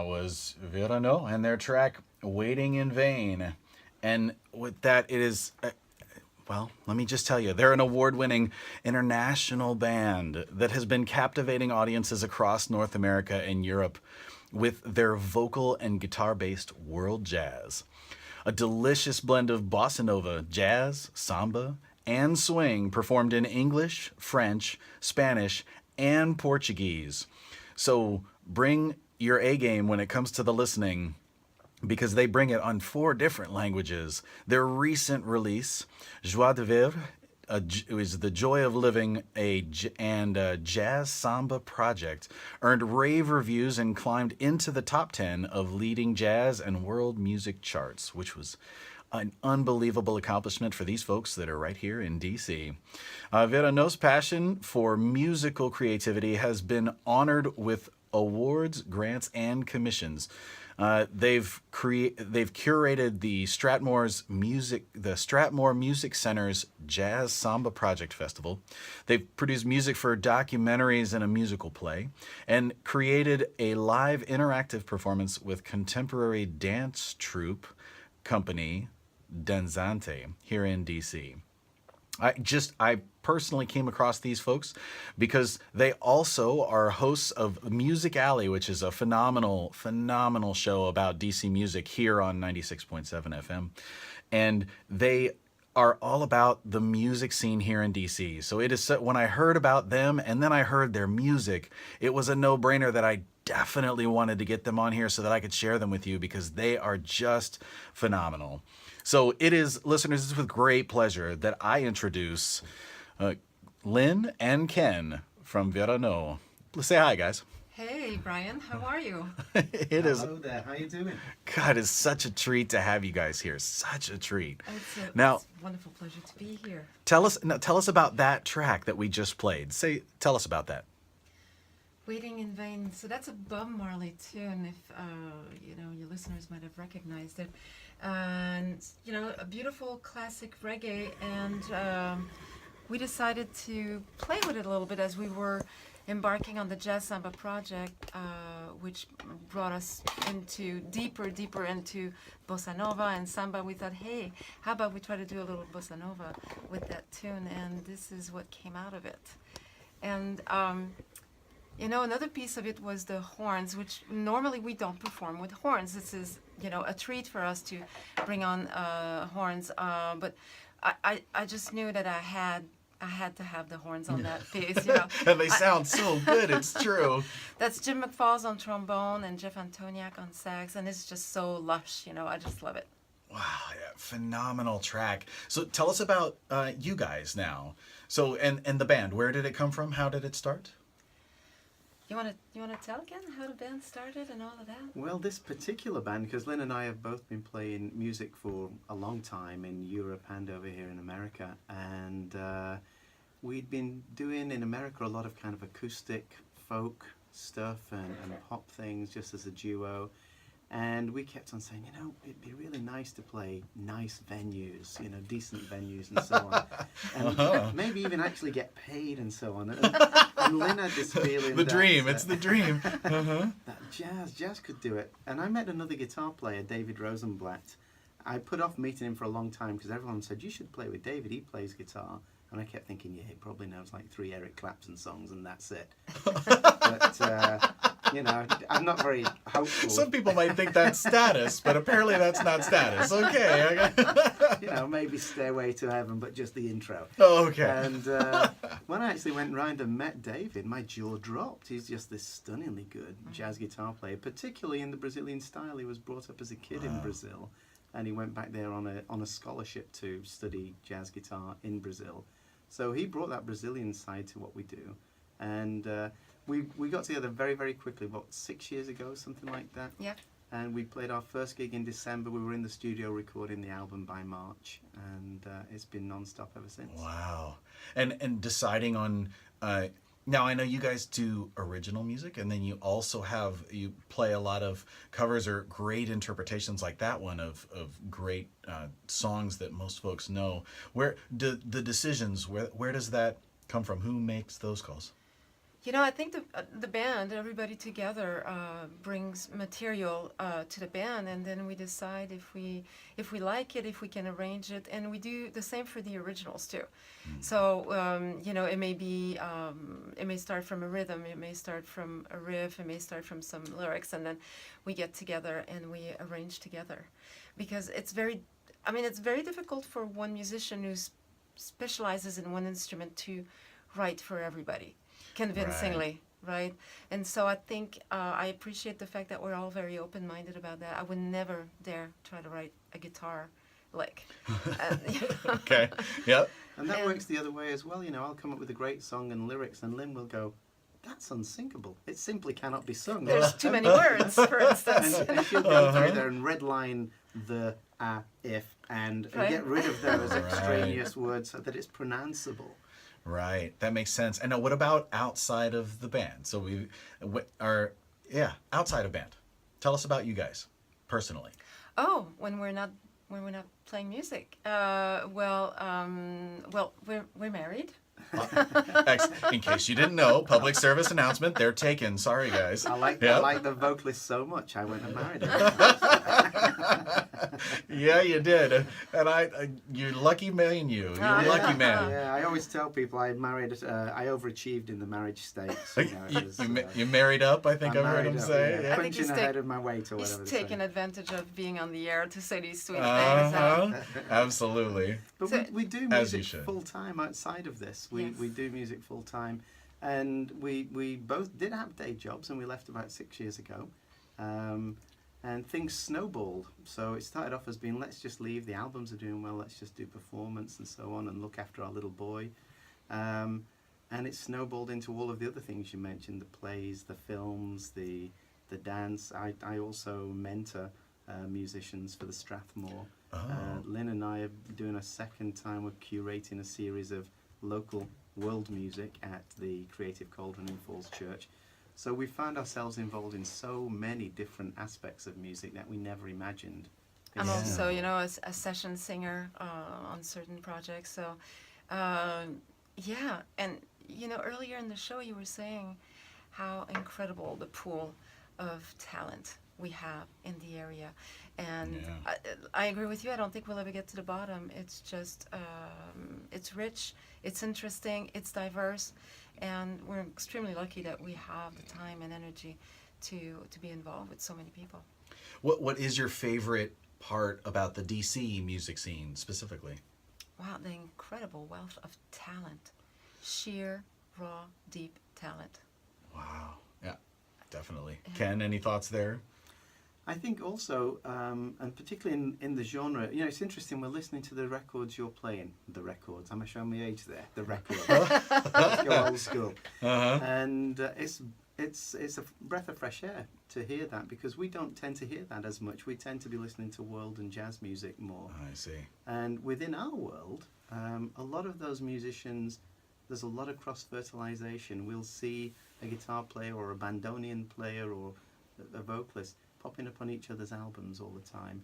was Veronneau and their track Waiting in Vain. And with that, it is, well, let me just tell you, they're an award winning international band that has been captivating audiences across North America and Europe with their vocal and guitar based world jazz. A delicious blend of bossa nova, jazz, samba, and swing performed in English, French, Spanish, and Portuguese. So bring your A game when it comes to the listening because they bring it on 4 different languages. Their recent release, Joie de Vivre, it was the Joy of Living, and a jazz samba project, earned rave reviews and climbed into the top 10 of leading jazz and world music charts, which was an unbelievable accomplishment for these folks that are right here in DC. Veronneau's passion for musical creativity has been honored with awards, grants, and commissions. They've curated the Stratmore Music Center's Jazz Samba Project Festival. They've produced music for documentaries and a musical play, and created a live interactive performance with contemporary dance troupe company Danzante here in DC. I personally came across these folks because they also are hosts of Music Alley, which is a phenomenal show about DC music here on 96.7 FM. And they are all about the music scene here in DC. So it is when I heard about them and then I heard their music, it was a no-brainer that I definitely wanted to get them on here so that I could share them with you because they are just phenomenal. So it is, listeners, it's with great pleasure that I introduce Lynn and Ken from Veronneau. Let's say hi, guys. Hey, Brian. How are you? Hello there. How you doing? God, it's such a treat to have you guys here. Such a treat. It's a wonderful pleasure to be here. Tell us about that track that we just played. Tell us about that. Waiting in Vain. So that's a Bob Marley tune, if your listeners might have recognized it. And, a beautiful classic reggae. And we decided to play with it a little bit as we were embarking on the Jazz Samba project, which brought us deeper into bossa nova and samba. We thought, hey, how about we try to do a little bossa nova with that tune? And this is what came out of it. And another piece of it was the horns, which normally we don't perform with horns. This is, a treat for us to bring on horns. But I just knew that I had to have the horns on that piece, And they sound so good, it's true. That's Jim McFalls on trombone and Jeff Antoniak on sax, and it's just so lush, I just love it. Wow, yeah, phenomenal track. So tell us about you guys now. So and the band, where did it come from? How did it start? You want to tell again how the band started and all of that? Well, this particular band, because Lynn and I have both been playing music for a long time in Europe and over here in America, and we'd been doing in America a lot of kind of acoustic folk stuff and pop things just as a duo. And we kept on saying, it'd be really nice to play nice venues, decent venues and so on. And maybe even actually get paid and so on. And Lynn had this feeling it's the dream. That jazz could do it. And I met another guitar player, David Rosenblatt. I put off meeting him for a long time because everyone said, you should play with David, he plays guitar. And I kept thinking, he probably knows like 3 Eric Clapton songs and that's it. But, I'm not very hopeful. Some people might think that's status, but apparently that's not status. Okay. Maybe Stairway to Heaven, but just the intro. Oh, okay. And when I actually went round and met David, my jaw dropped. He's just this stunningly good jazz guitar player, particularly in the Brazilian style. He was brought up as a kid in Brazil, and he went back there on a scholarship to study jazz guitar in Brazil. So he brought that Brazilian side to what we do. And we got together very, very quickly, about 6 years ago, something like that. Yeah. And we played our first gig in December. We were in the studio recording the album by March, and it's been non-stop ever since. Wow. And deciding on... now, I know you guys do original music, and then you also you play a lot of covers or great interpretations like that one of great songs that most folks know. Where do the decisions, where does that come from? Who makes those calls? You know, I think the band, everybody together, brings material to the band, and then we decide if we like it, if we can arrange it, and we do the same for the originals too. So you know, it may start from a rhythm, it may start from a riff, it may start from some lyrics, and then we get together and we arrange together, because it's very difficult for one musician who specializes in one instrument to write for everybody convincingly, right? And so I think I appreciate the fact that we're all very open-minded about that. I would never dare try to write a guitar lick. Okay. Yep. And that And- works the other way as well. You know, I'll come up with a great song and lyrics, and Lynn will go, "That's unsinkable. It simply cannot be sung." There's too many words, for instance. And she'll go through there and redline the if and Right. get rid of those Right. extraneous words so that it's pronounceable. Right. That makes sense. And now, what about outside of the band? So we are, outside of band. Tell us about you guys personally. Oh, when we're not playing music. We're married. In case you didn't know, public service announcement. They're taken. Sorry, guys. I like Yep. the vocalist so much. I went and married her. Yeah, you did. And you're lucky man, you. You're a lucky man. Yeah, I always tell people I married. I overachieved in the marriage stakes. You know, it was, You married up, I think I'm I've heard married him up, say. yeah. Yeah. I think Punching he's ahead of my weight or He's whatever. they taking say. advantage of being on the air to say these sweet things. Uh-huh. Absolutely. But So- we do As you music should. full time outside of this. Yes. We do music full time, and we both did have day jobs, and we left about 6 years ago, and things snowballed. So it started off as being, let's just leave. The albums are doing well. Let's just do performance and so on, and look after our little boy. And it snowballed into all of the other things you mentioned: the plays, the films, the dance. I also mentor musicians for the Strathmore. Oh. Lynn and I are doing a second time. We're curating a series of local world music at the Creative Cauldron in Falls Church. So we found ourselves involved in so many different aspects of music that we never imagined. I'm Yeah. also, you know, a session singer on certain projects. So, yeah. And, you know, earlier in the show you were saying how incredible the pool of talent we have in the area. And Yeah. I agree with you. I don't think we'll ever get to the bottom. It's just, it's rich, it's interesting, it's diverse. And we're extremely lucky that we have the time and energy to be involved with so many people. What is your favorite part about the DC music scene specifically? Wow, the incredible wealth of talent. Sheer, raw, deep talent. Wow. Yeah, definitely. Ken, any thoughts there? I think also, and particularly in the genre, you know, it's interesting, we're listening to the records you're playing. The records. I'm showing my age there. The records. Let's go old school. Uh-huh. And it's a breath of fresh air to hear that, because we don't tend to hear that as much. We tend to be listening to world and jazz music more. I see. And within our world, a lot of those musicians, there's a lot of cross-fertilization. We'll see a guitar player or a bandoneon player or a vocalist popping up on each other's albums all the time.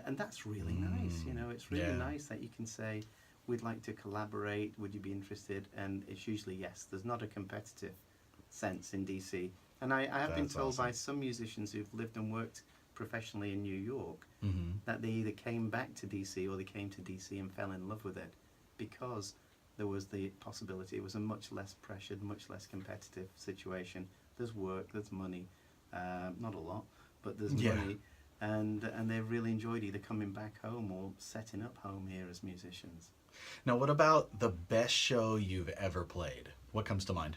And that's really nice, you know, it's really Yeah. nice that you can say, we'd like to collaborate, would you be interested? And it's usually yes. There's not a competitive sense in DC. And I have been That's told by awesome. some musicians who've lived and worked professionally in New York Mm-hmm. that they either came back to DC or they came to DC and fell in love with it, because there was the possibility. It was a much less pressured, much less competitive situation. There's work, there's money, not a lot, but there's Yeah. money, and they've really enjoyed either coming back home or setting up home here as musicians. Now, what about the best show you've ever played? What comes to mind?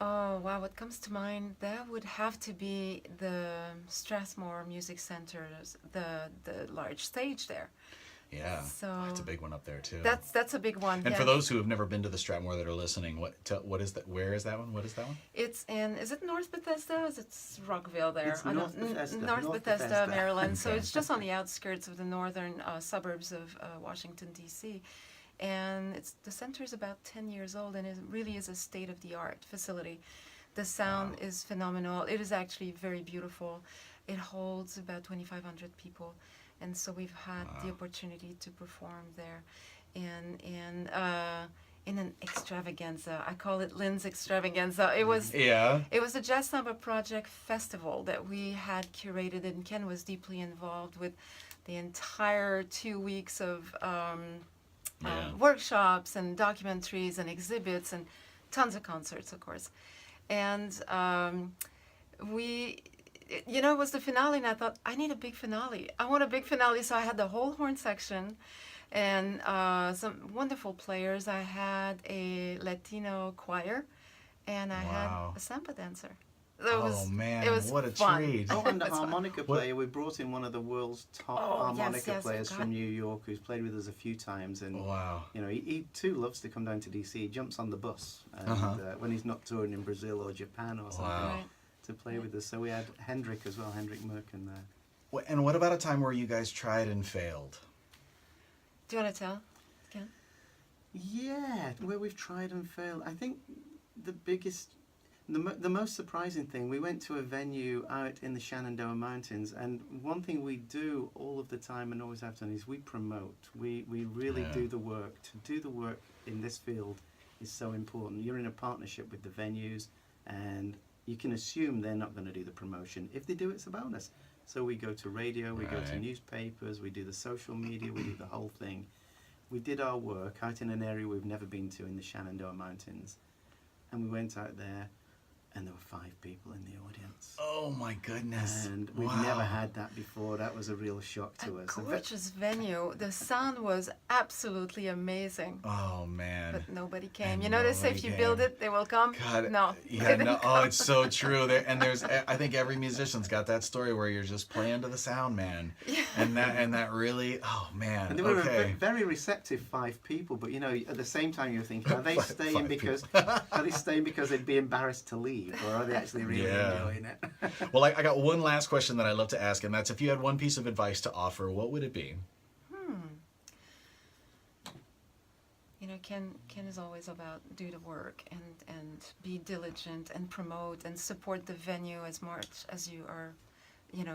Oh, wow, what comes to mind, that would have to be the Strathmore Music Center's, the large stage there. Yeah, So- it's a big one up there too. That's a big one. and yeah. for those who have never been to the Strathmore that are listening, what is that? Where is that one? What is that one? It's in, is it North Bethesda? Is it Rockville there? It's I North don't- Bethesda, North North Bethesda, Bethesda. Maryland. So Okay. it's just on the outskirts of the northern suburbs of Washington, D.C. And the center is about 10 years old, and it really is a state-of-the-art facility. The sound is phenomenal. It is actually very beautiful. It holds about 2,500 people. And so we've had the opportunity to perform there in in an extravaganza. I call it Lynn's extravaganza. It was Yeah. it was a Jazz Samba Project festival that we had curated, and Ken was deeply involved with the entire 2 weeks of Yeah. workshops and documentaries and exhibits and tons of concerts, of course. And it was the finale, and I thought, I need a big finale. I want a big finale, so I had the whole horn section and some wonderful players. I had a Latino choir, and I had Wow. a samba dancer. Man, it was what a fun. treat. Oh, and the That's fun. harmonica player. We brought in one of the world's top Oh, harmonica yes, players God. from New York, who's played with us a few times. And Wow. he too loves to come down to DC. He jumps on the bus and, when he's not touring in Brazil or Japan or something Wow. Right. to play with us. So we had Hendrik as well, Hendrik Merkin there. And what about a time where you guys tried and failed? Do you want to tell, Ken? Yeah, where we've tried and failed. I think the biggest, the most surprising thing, we went to a venue out in the Shenandoah Mountains, and one thing we do all of the time and always have done is we promote. We really Yeah. do the work. To do the work in this field is so important. You're in a partnership with the venues, and you can assume they're not going to do the promotion. If they do, it's a bonus. So we go to radio, we go to Right. newspapers, we do the social media, we do the whole thing. We did our work out in an area we've never been to in the Shenandoah Mountains. And we went out there, and there were 5 people in the audience. Oh my goodness. And we've Wow. never had that before. That was a real shock to A us. gorgeous venue. The sound was absolutely amazing. Oh man. But nobody came. And You know, they say if nobody you build came. it, they will come. God, No. yeah, they didn't no, come. oh, it's so true. I think every musician's got that story where you're just playing to the sound man, and that really, oh man, And they were okay. a very receptive 5 people, but at the same time you're thinking, are they Five staying because they'd be embarrassed to leave, or are they actually really Yeah. enjoying it? Well, I got one last question that I love to ask, and that's if you had one piece of advice to offer, what would it be? Ken is always about do the work and be diligent and promote and support the venue as much as you are,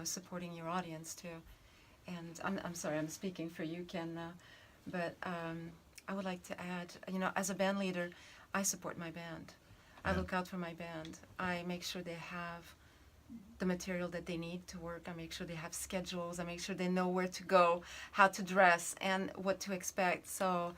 supporting your audience too. And I'm sorry, I'm speaking for you, Ken, but I would like to add, as a band leader, I support my band. I Yeah. look out for my band. I make sure they have the material that they need to work. I make sure they have schedules. I make sure they know where to go, how to dress, and what to expect. So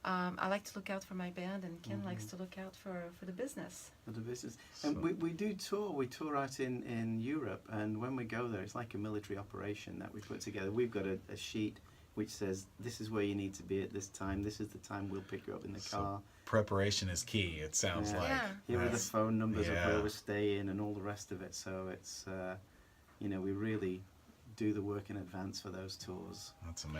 I like to look out for my band, and Ken likes to look out for the business. For the business. And we do tour. We tour out in Europe, and when we go there, it's like a military operation that we put together. We've got a sheet which says, this is where you need to be at this time. This is the time we'll pick you up in the car. Preparation is key, it sounds Yeah. like. Yeah. Here are the That's- phone numbers of yeah. where we're staying and all the rest of it. So it's, we really do the work in advance for those tours. That's amazing.